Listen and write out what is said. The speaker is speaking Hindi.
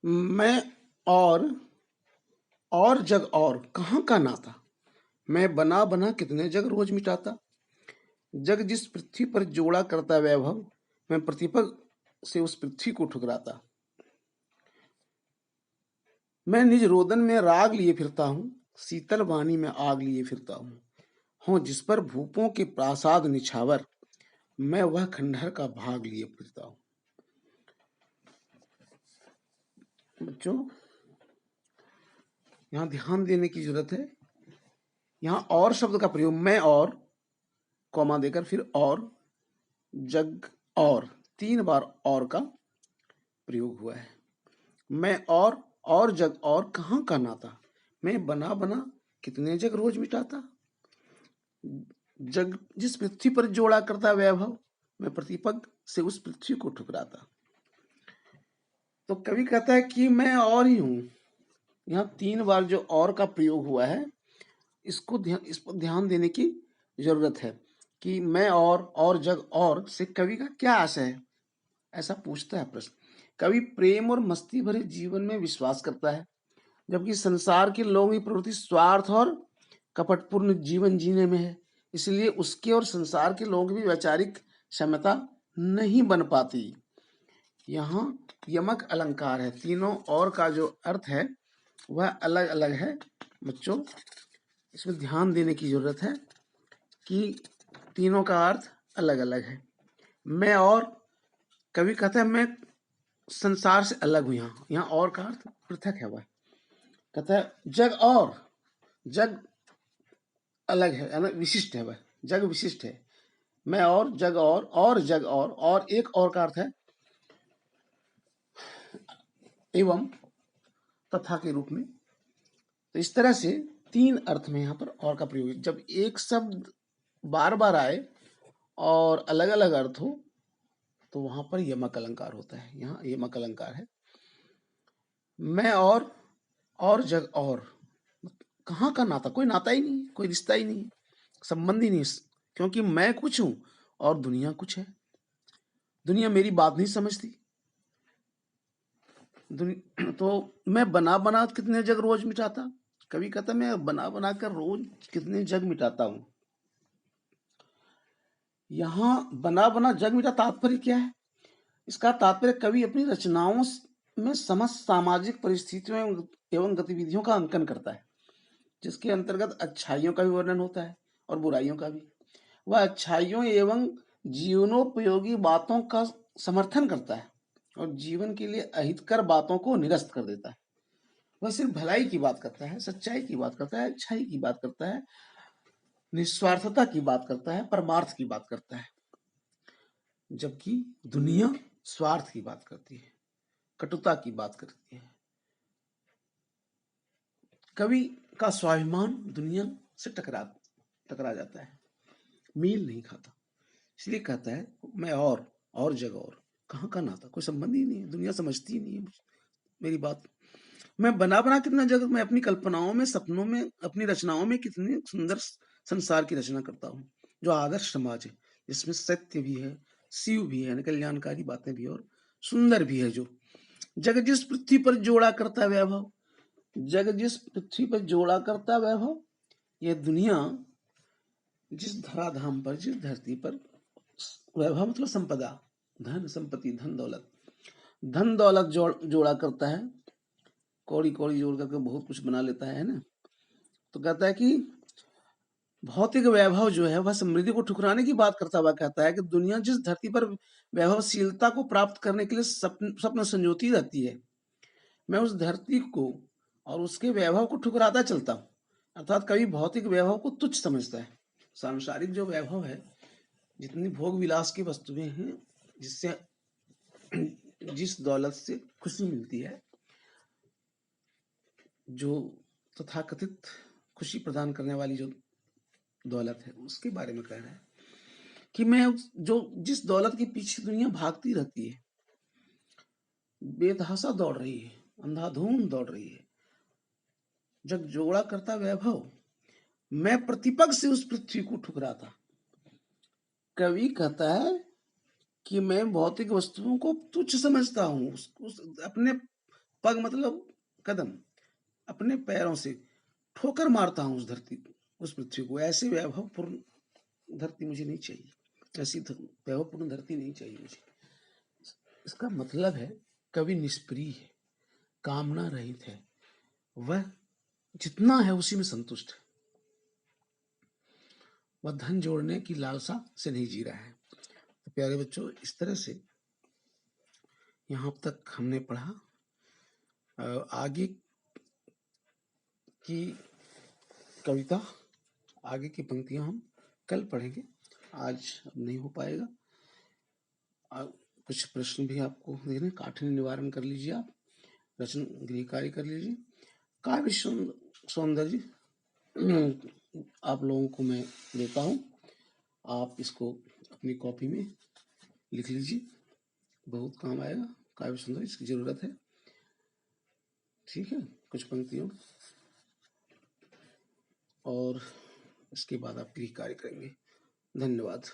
मैं और जग और कहाँ का नाता, मैं बना बना कितने जग रोज मिटाता। जग जिस पृथ्वी पर जोड़ा करता वैभव, मैं प्रतिपल से उस पृथ्वी को ठुकराता। मैं निज रोदन में राग लिए फिरता हूँ, शीतल वाणी में आग लिए फिरता हूँ जिस पर भूपों के प्रासाद निछावर, मैं वह खंडहर का भाग लिए फिरता हूँ। बच्चों, यहाँ ध्यान देने की जरूरत है। यहाँ और शब्द का प्रयोग, मैं और कॉमा देकर फिर और जग और, 3 बार और का प्रयोग हुआ है। मैं और जग और कहाँ का नाता, मैं बना बना कितने जग रोज मिटाता। जग जिस पृथ्वी पर जोड़ा करता वैभव, मैं प्रतिपग से उस पृथ्वी को ठुकराता। तो कवि कहता है कि मैं और ही हूं। यहाँ 3 बार जो और का प्रयोग हुआ है, इस पर ध्यान देने की जरूरत है कि मैं और जग और से कवि का क्या आशय है, ऐसा पूछता है प्रश्न। कवि प्रेम और मस्ती भरे जीवन में विश्वास करता है, जबकि संसार के लोगों की प्रवृत्ति स्वार्थ और कपटपूर्ण जीवन जीने में है। इसलिए उसके और संसार के लोगों की भी वैचारिक क्षमता नहीं बन पाती। यहाँ यमक अलंकार है, तीनों और का जो अर्थ है वह अलग अलग है। बच्चों, इसमें ध्यान देने की जरूरत है कि तीनों का अर्थ अलग अलग है। मैं और, कवि कहता है मैं संसार से अलग हूं। यहाँ और का अर्थ पृथक है। वह कहता है जग अलग है, यानी विशिष्ट है। वह जग विशिष्ट है। मैं और जग और जग और एक और का अर्थ है एवं तथा के रूप में। तो इस तरह से 3 अर्थ में यहाँ पर और का प्रयोग है। जब एक शब्द बार बार आए और अलग अलग अर्थ हो तो वहां पर यमक अलंकार होता है। यहाँ यमक अलंकार है। मैं और जग और, कहाँ का नाता, कोई नाता ही नहीं, कोई रिश्ता ही नहीं, संबंध ही नहीं, क्योंकि मैं कुछ हूं और दुनिया कुछ है। दुनिया मेरी बात नहीं समझती। तो मैं बना बना कितने जग रोज मिटाता। कभी कहता मैं बना बना कर रोज कितने जग मिटाता हूं। यहाँ बना बना जग मिटा तात्पर्य क्या है? इसका तात्पर्य कवि अपनी रचनाओं में समस्त सामाजिक परिस्थितियों एवं गतिविधियों का अंकन करता है, जिसके अंतर्गत अच्छाइयों का भी वर्णन होता है और बुराइयों का भी। वह अच्छाइयों एवं जीवनोपयोगी बातों का समर्थन करता है और जीवन के लिए अहितकर बातों को निरस्त कर देता है। वह सिर्फ भलाई की बात करता है, सच्चाई की बात करता है, अच्छाई की बात करता है, निस्वार्थता की बात करता है, परमार्थ की बात करता है। जबकि दुनिया स्वार्थ की बात करती है, कटुता की बात करती है। कवि का स्वाभिमान दुनिया से टकरा जाता है, मील नहीं खाता। इसलिए कहता है मैं और जगह और, कहाँ का नाता, कोई संबंध ही नहीं है, दुनिया समझती ही नहीं है मेरी बात। मैं बना बना कितना जगह, मैं अपनी कल्पनाओं में, सपनों में, अपनी रचनाओं में कितने सुंदर संसार की रचना करता हूँ, जो आदर्श समाज है, जिसमें सत्य भी है, शिव भी है, कल्याणकारी बातें भी और सुंदर भी है। जो जग जिस पृथ्वी पर जोड़ा करता वैभव, जग जिस पृथ्वी पर जोड़ा करता वैभव, यह दुनिया जिस धराधाम पर, जिस धरती पर, वैभव मतलब संपदा, धन संपत्ति, धन दौलत जोड़ा करता है, कौड़ी कौड़ी जोड़ करके बहुत कुछ बना लेता है ना। तो कहता है कि भौतिक वैभव जो है वह समृद्धि को ठुकराने की बात करता हुआ कहता है कि दुनिया जिस धरती पर वैभवशीलता को प्राप्त करने के लिए स्वप्न संजोती रहती है, मैं उस धरती को और उसके वैभव को ठुकराता चलता हूँ। अर्थात कभी भौतिक वैभव को तुच्छ समझता है। सांसारिक जो वैभव है, जितनी भोग विलास की वस्तुएं हैं, जिससे जिस दौलत से खुशी मिलती है, जो तथाकथित खुशी प्रदान करने वाली जो दौलत है, उसके बारे में कह रहा है कि मैं जो जिस दौलत के पीछे दुनिया भागती रहती है, बेतहाशा दौड़ रही है, अंधाधुंध दौड़ रही है, जब जोड़ा करता वैभव, मैं प्रतिपक्ष से उस पृथ्वी को ठुकराता। कवि कहता है कि मैं भौतिक वस्तुओं को तुच्छ समझता हूँ, अपने पग मतलब कदम, अपने पैरों से ठोकर मारता हूँ उस धरती को, उस पृथ्वी को। ऐसे वैभवपूर्ण धरती मुझे नहीं चाहिए, ऐसी वैभवपूर्ण धरती नहीं चाहिए मुझे। इसका मतलब है कवि निष्प्रिय है, कामना रहित है, वह जितना है उसी में संतुष्ट है, वह धन जोड़ने की लालसा से नहीं जी रहा है। तो प्यारे बच्चों, इस तरह से यहाँ तक हमने पढ़ा। आगे की कविता, आगे की पंक्तियां हम कल पढ़ेंगे, आज अब नहीं हो पाएगा। कुछ प्रश्न भी आपको देने, काठिन्य निवारण कर लीजिए, आप रचना गृह कार्य कर लीजिए। काव्य सौंदर्य आप लोगों को मैं देता हूँ, आप इसको अपनी कॉपी में लिख लीजिए, बहुत काम आएगा। काव्य सौंदर्य इसकी जरूरत है, ठीक है, कुछ पंक्तियों, और इसके बाद आप गृह कार्य करेंगे। धन्यवाद।